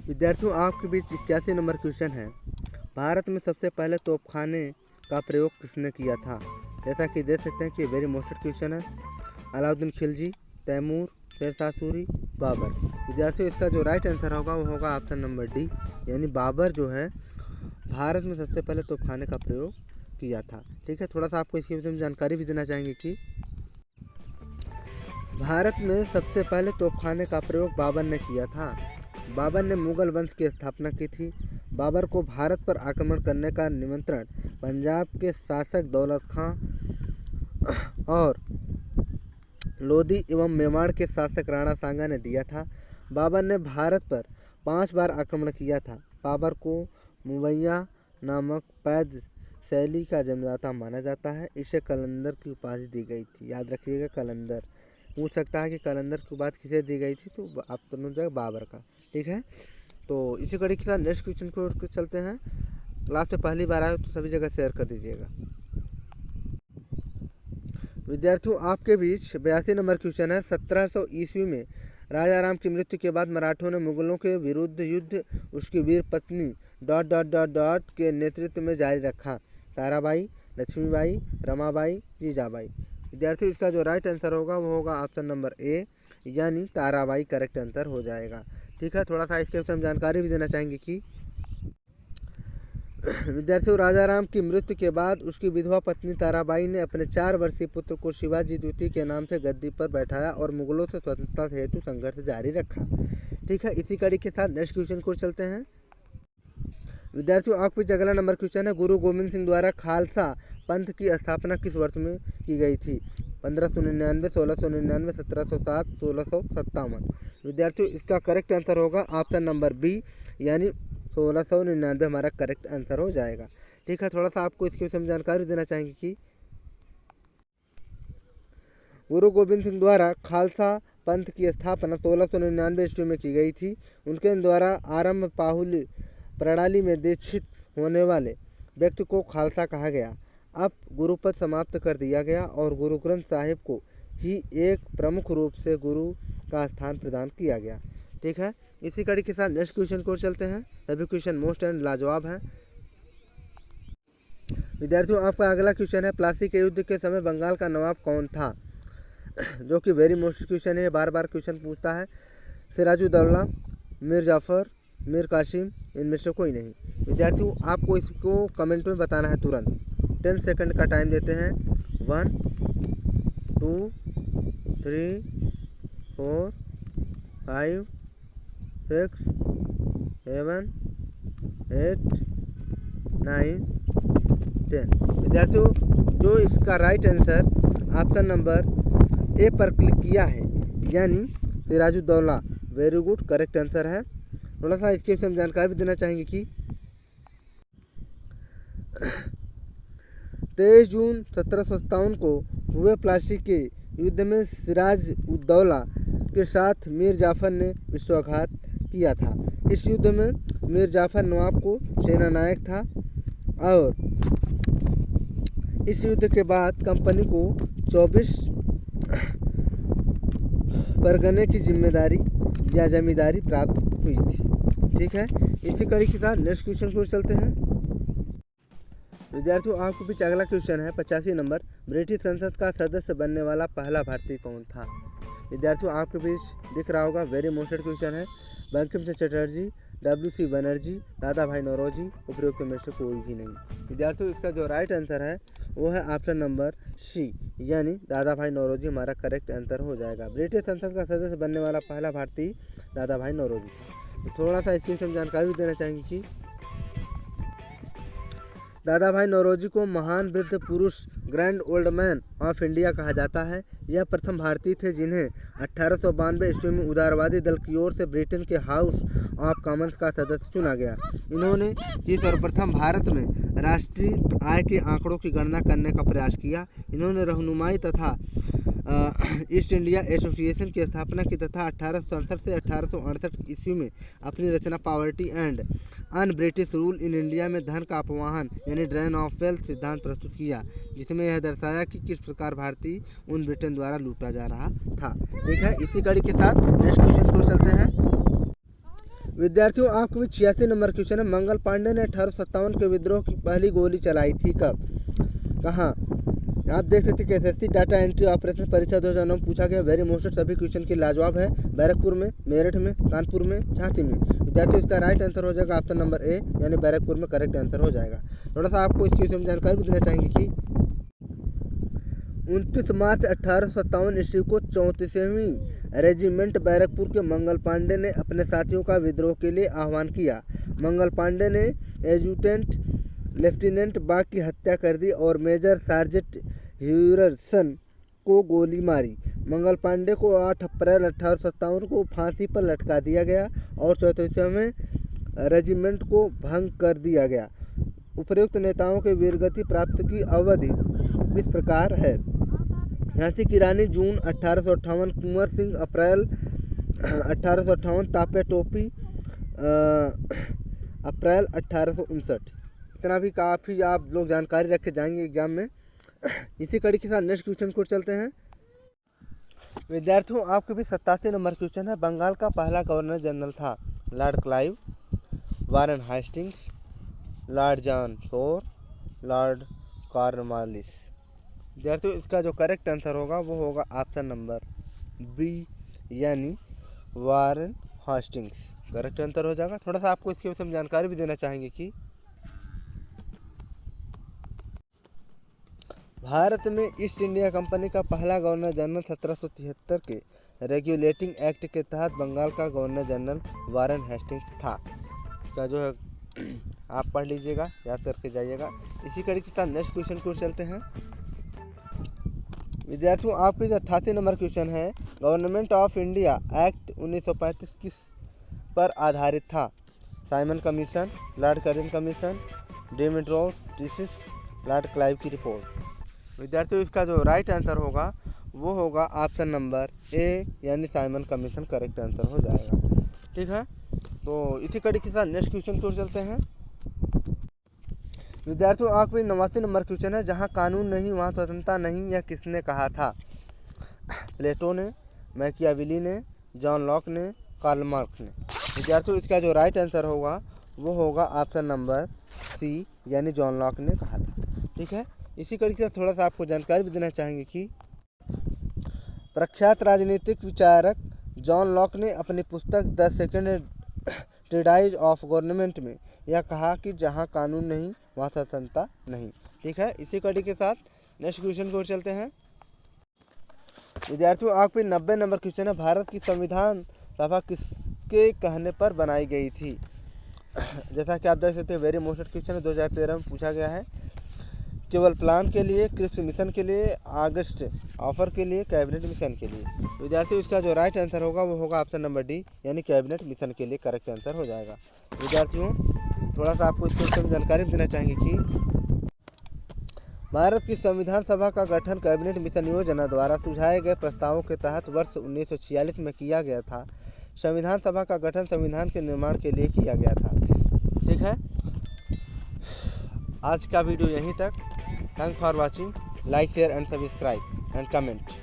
विद्यार्थियों, आपके बीच 81 number question है। भारत में सबसे पहले तोपखाने का प्रयोग किसने किया था? जैसा कि देख सकते हैं कि वेरी मोस्ट क्वेश्चन है। अलाउद्दीन खिलजी, तैमूर, शेरशाह सूरी, बाबर। विद्यार्थियों, इसका जो राइट आंसर होगा वो होगा ऑप्शन नंबर डी, यानी बाबर जो है भारत में सबसे पहले तोपखाने का प्रयोग किया था। ठीक है, थोड़ा सा आपको इसके विषय में जानकारी भी देना चाहेंगे कि भारत में सबसे पहले तोपखाने का प्रयोग बाबर ने किया था। बाबर ने मुगल वंश की स्थापना की थी। बाबर को भारत पर आक्रमण करने का निमंत्रण पंजाब के शासक दौलत खां और लोधी एवं मेवाड़ के शासक राणा सांगा ने दिया था। बाबर ने भारत पर 5 बार आक्रमण किया था। बाबर को मुवैया नामक पैद शैली का जन्मदाता माना जाता है। इसे कलंदर की उपाधि दी गई थी। याद रखिएगा, कलंदर पूछ सकता है कि कलंदर की बात किसे दी गई थी, तो आप दोनों जगह बाबर का। ठीक है, तो इसी कड़ी के साथ नेक्स्ट क्वेश्चन को चलते हैं। क्लास में पहली बार आए तो सभी जगह शेयर कर दीजिएगा। विद्यार्थियों, आपके बीच 82 नंबर क्वेश्चन है। 1700 ईस्वी में राजा राम की मृत्यु के बाद मराठों ने मुगलों के विरुद्ध युद्ध उसकी वीर पत्नी ... के नेतृत्व में जारी रखा। ताराबाई, लक्ष्मीबाई, रमाबाई, जीजाबाई। विद्यार्थियों, इसका जो राइट आंसर होगा वो होगा ऑप्शन नंबर ए, यानी ताराबाई करेक्ट आंसर हो जाएगा। ठीक है, थोड़ा सा इसके विषय में जानकारी भी देना चाहेंगे कि विद्यार्थियों, राजा राम की मृत्यु के बाद उसकी विधवा पत्नी ताराबाई ने अपने 4 वर्षीय पुत्र को शिवाजी द्वितीय के नाम से गद्दी पर बैठाया और मुगलों से स्वतंत्रता हेतु संघर्ष जारी रखा। ठीक है, इसी कड़ी के साथ नेक्स्ट क्वेश्चन को चलते हैं। विद्यार्थियों, आपके बीच अगला नंबर क्वेश्चन है। गुरु गोविंद सिंह द्वारा खालसा पंथ की स्थापना किस वर्ष में की गई थी? 1599, 1699, 1707, 1657। विद्यार्थियों, इसका करेक्ट आंसर होगा ऑप्शन नंबर बी, यानी 1699 हमारा करेक्ट आंसर हो जाएगा। ठीक है, थोड़ा सा आपको इसके विषय में जानकारी देना चाहेंगे कि गुरु गोविंद सिंह द्वारा खालसा पंथ की स्थापना 1699 ईस्वी में की गई थी। उनके द्वारा आरंभ पाहुल प्रणाली में दीक्षित होने वाले व्यक्ति को खालसा कहा गया। अब गुरुपद समाप्त कर दिया गया और गुरु ग्रंथ साहिब को ही एक प्रमुख रूप से गुरु का स्थान प्रदान किया गया। ठीक है, इसी कड़ी के साथ नेक्स्ट क्वेश्चन को चलते हैं। सभी क्वेश्चन मोस्ट एंड लाजवाब हैं। विद्यार्थियों, आपका अगला क्वेश्चन है। प्लासी के युद्ध के समय बंगाल का नवाब कौन था? जो कि वेरी मोस्ट क्वेश्चन है, बार बार क्वेश्चन पूछता है। सिराजुद्दौला, मीर जाफ़र, मीर कासिम, इनमें से कोई नहीं। विद्यार्थियों, आपको इसको कमेंट में बताना है तुरंत। 10 सेकंड का टाइम देते हैं। 1 2 3 4 5 6 7 8 9 10। विद्यार्थियों, जो इसका right answer option number A पर क्लिक किया है, यानी Sirajuddaula, very good correct answer है। थोड़ा सा इसके विषय में जानकारी भी देना चाहेंगे कि 23 जून 1757 को हुए प्लासी के युद्ध में सिराजुद्दौला के साथ मीर जाफ़र ने विश्वासघात किया था। इस युद्ध में मीर जाफ़र नवाब को सेनानायक था और इस युद्ध के बाद कंपनी को 24 परगने की जिम्मेदारी या जमींदारी प्राप्त हुई थी। ठीक है, इसी कड़ी के साथ नेक्स्ट क्वेश्चन को चलते हैं। विद्यार्थियों, आपके बीच अगला क्वेश्चन है। 85 नंबर। ब्रिटिश संसद का सदस्य बनने वाला पहला भारतीय कौन था? विद्यार्थियों, आपके बीच दिख रहा होगा, वेरी मोस्ट क्वेश्चन है। बंकिम चंद्र चटर्जी, WC बनर्जी, दादा भाई नौरोजी, उपरोक्त में से कोई भी नहीं। विद्यार्थियों, इसका जो राइट आंसर है वो है ऑप्शन नंबर सी, यानी दादा भाई नौरोजी हमारा करेक्ट आंसर हो जाएगा। ब्रिटिश संसद का सदस्य बनने वाला पहला भारतीय दादा भाई नौरोजी। तो थोड़ा सा इसकी हम जानकारी भी देना चाहेंगे कि दादा भाई नौरोजी को महान वृद्ध पुरुष, grand old man of India कहा जाता है। यह प्रथम भारतीय थे जिन्हें 1892 ईस्वी में उदारवादी दल की ओर से ब्रिटेन के हाउस ऑफ कॉमन्स का सदस्य चुना गया। इन्होंने ही सर्वप्रथम भारत में राष्ट्रीय आय के आंकड़ों की गणना करने का प्रयास किया। इन्होंने रहनुमाई तथा ईस्ट इंडिया एसोसिएशन की स्थापना की तथा 1867 से 1868 ईस्वी में अपनी रचना poverty and un British rule in India में धन का अपवाहन यानी ड्रेन ऑफ वेल्थ सिद्धांत प्रस्तुत किया, जिसमें यह दर्शाया कि किस प्रकार भारतीय उन ब्रिटेन द्वारा लूटा जा रहा था। ठीक है, इसी कड़ी के साथ नेक्स्ट क्वेश्चन को चलते हैं। विद्यार्थियों आपके भी 86 नंबर क्वेश्चन है। मंगल पांडे ने 1857 के विद्रोह की पहली गोली चलाई थी कब, कहाँ? आप देख सकते हैं कि एसएससी डाटा एंट्री ऑपरेशन परीक्षा 2009 पूछा गया। वेरी मोस्ट सभी क्वेश्चन की लाजवाब है। बैरकपुर में, मेरठ में, कानपुर में, झांसी में। विद्यार्थियों इसका राइट आंसर हो जाएगा ऑप्शन नंबर ए यानी बैरकपुर में करेक्ट आंसर हो जाएगा। थोड़ा सा आपको इसकी विषय में जानकारी भी देना चाहेंगे कि 29 मार्च 1857 ईस्वी को 34वीं रेजिमेंट बैरकपुर के मंगल पांडे ने अपने साथियों का विद्रोह के लिए आह्वान किया। मंगल पांडे ने एजुटेंट लेफ्टिनेंट बाग की हत्या कर दी और मेजर सार्जेंट ह्यूरसन को गोली मारी। मंगल पांडे को 8 अप्रैल 1857 को फांसी पर लटका दिया गया और 34वें रेजिमेंट को भंग कर दिया गया। उपर्युक्त नेताओं के वीरगति प्राप्त की अवधि इस प्रकार है। झांसी की रानी जून 1858, कुंवर सिंह अप्रैल 1858, तापे टोपी अप्रैल 1859। इतना भी काफ़ी आप लोग जानकारी रख के जाएंगे एग्जाम में। इसी कड़ी के साथ नेक्स्ट क्वेश्चन को चलते हैं। विद्यार्थियों आपके भी 87 नंबर क्वेश्चन है। बंगाल का पहला गवर्नर जनरल था Lord Clive, Warren Hastings, Lord John Shore, Lord Cornwallis. विद्यार्थियों इसका जो करेक्ट आंसर होगा वो होगा ऑप्शन नंबर बी यानी वारेन हेस्टिंग्स करेक्ट आंसर हो जाएगा। थोड़ा सा आपको इसके विषय में जानकारी भी देना चाहेंगे कि भारत में ईस्ट इंडिया कंपनी का पहला गवर्नर जनरल 1773 के रेगुलेटिंग एक्ट के तहत बंगाल का गवर्नर जनरल वारेन हेस्टिंग्स था। इसका जो है आप पढ़ लीजिएगा, याद करके जाइएगा। इसी कड़ी के साथ नेक्स्ट क्वेश्चन को चलते हैं। विद्यार्थियों आपके जो 88 नंबर क्वेश्चन है, गवर्नमेंट ऑफ इंडिया एक्ट 1935 किस पर आधारित था? Simon commission, lord Curzon commission, Dimitrov treaties, lord Clive की रिपोर्ट। विद्यार्थियों इसका जो राइट आंसर होगा वो होगा ऑप्शन नंबर ए यानी साइमन कमीशन करेक्ट आंसर हो जाएगा। ठीक है, तो इसी कड़ी के साथ नेक्स्ट क्वेश्चन को चलते हैं। विद्यार्थियों आपके 89 नंबर क्वेश्चन है। जहाँ कानून नहीं वहाँ स्वतंत्रता नहीं, यह किसने कहा था? प्लेटो ने, मैकियावेली ने, जॉन लॉक ने, कार्ल मार्क्स ने। विद्यार्थियों इसका जो राइट आंसर होगा वो होगा ऑप्शन नंबर सी यानी जॉन लॉक ने कहा था। ठीक है, इसी कड़ी से थोड़ा सा आपको जानकारी भी देना चाहेंगे कि प्रख्यात राजनीतिक विचारक जॉन लॉक ने अपनी पुस्तक द सेकेंड ट्रेटाइज ऑफ गवर्नमेंट में यह कहा कि जहां कानून नहीं वहां स्वतंत्रता नहीं। ठीक है, इसी कड़ी के साथ नेक्स्ट क्वेश्चन को चलते हैं। विद्यार्थियों आपके 90 नंबर क्वेश्चन है। भारत की संविधान सभा किसके कहने पर बनाई गई थी? जैसा कि आप देख सकते हैं वेरी मोस्ट क्वेश्चन है, 2013 में पूछा गया है। केवल प्लान के लिए, क्रिप्स मिशन के लिए, ऑगस्ट ऑफर के लिए, कैबिनेट मिशन के लिए। विद्यार्थियों इसका जो राइट आंसर होगा वो होगा ऑप्शन नंबर डी यानी कैबिनेट मिशन के लिए करेक्ट आंसर हो जाएगा। विद्यार्थियों थोड़ा सा आपको इस क्वेश्चन में जानकारी देना चाहेंगे कि भारत की संविधान सभा का गठन कैबिनेट मिशन योजना द्वारा सुझाए गए प्रस्तावों के तहत वर्ष 1946 में किया गया था। संविधान सभा का गठन संविधान के निर्माण के लिए किया गया था। ठीक है, आज का वीडियो यहीं तक। Thanks for watching, like share and subscribe and comment.